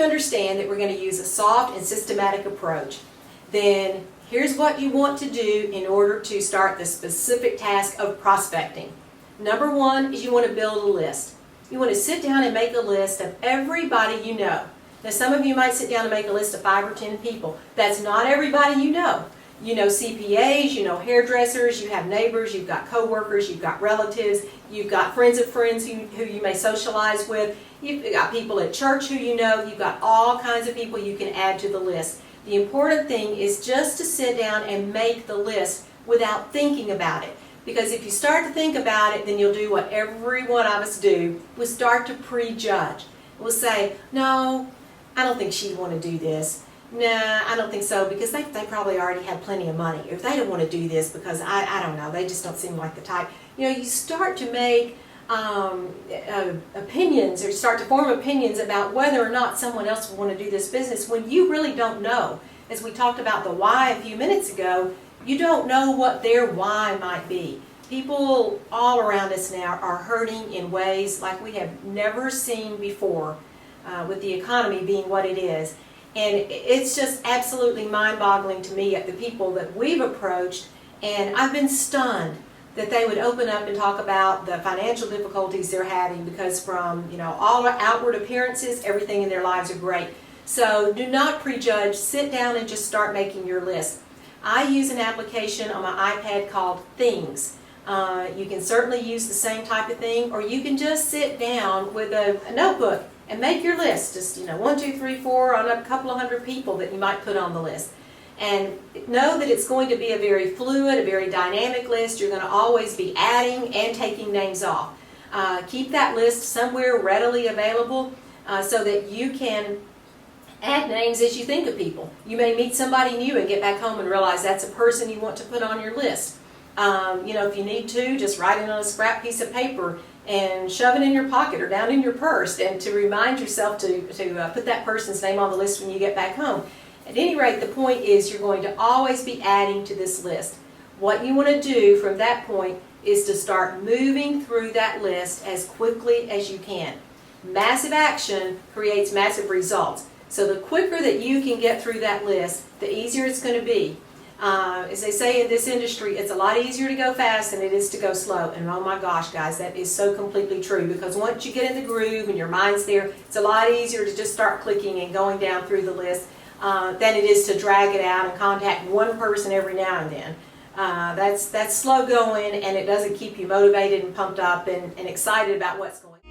understand that we're going to use a soft and systematic approach, then here's what you want to do in order to start the specific task of prospecting. Number one is you want to build a list. You want to sit down and make a list of everybody you know. Now some of you might sit down and make a list of 5 or 10 people. That's not everybody you know. You know CPAs, you know hairdressers, you have neighbors, you've got coworkers, you've got relatives, you've got friends of friends who you may socialize with, you've got people at church who you know, you've got all kinds of people you can add to the list. The important thing is just to sit down and make the list without thinking about it. Because if you start to think about it, then you'll do what every one of us do. We'll start to prejudge. We'll say, no, I don't think she'd want to do this. Nah, I don't think so, because they probably already have plenty of money. Or they don't want to do this because, I don't know, they just don't seem like the type. You know, you start to make opinions, or start to form opinions about whether or not someone else will want to do this business when you really don't know. As we talked about the why a few minutes ago, you don't know what their why might be. People all around us now are hurting in ways like we have never seen before, with the economy being what it is. And it's just absolutely mind-boggling to me at the people that we've approached, and I've been stunned that they would open up and talk about the financial difficulties they're having, because from, you know, all outward appearances, everything in their lives are great. So do not prejudge. Sit down and just start making your list. I use an application on my iPad called Things. You can certainly use the same type of thing, or you can just sit down with a notebook and make your list. Just, you know, 1, 2, 3, 4 on a couple of hundred people that you might put on the list. And know that it's going to be a very fluid, a very dynamic list. You're going to always be adding and taking names off. Keep that list somewhere readily available so that you can add names as you think of people. You may meet somebody new and get back home and realize that's a person you want to put on your list. You know, if you need to, just write it on a scrap piece of paper and shove it in your pocket or down in your purse, and to remind yourself to put that person's name on the list when you get back home. At any rate, the point is you're going to always be adding to this list. What you want to do from that point is to start moving through that list as quickly as you can. Massive action creates massive results. So the quicker that you can get through that list, the easier it's going to be. As they say in this industry, it's a lot easier to go fast than it is to go slow. And oh my gosh, guys, that is so completely true, because once you get in the groove and your mind's there, it's a lot easier to just start clicking and going down through the list than it is to drag it out and contact one person every now and then. That's slow going, and it doesn't keep you motivated and pumped up and excited about what's going on.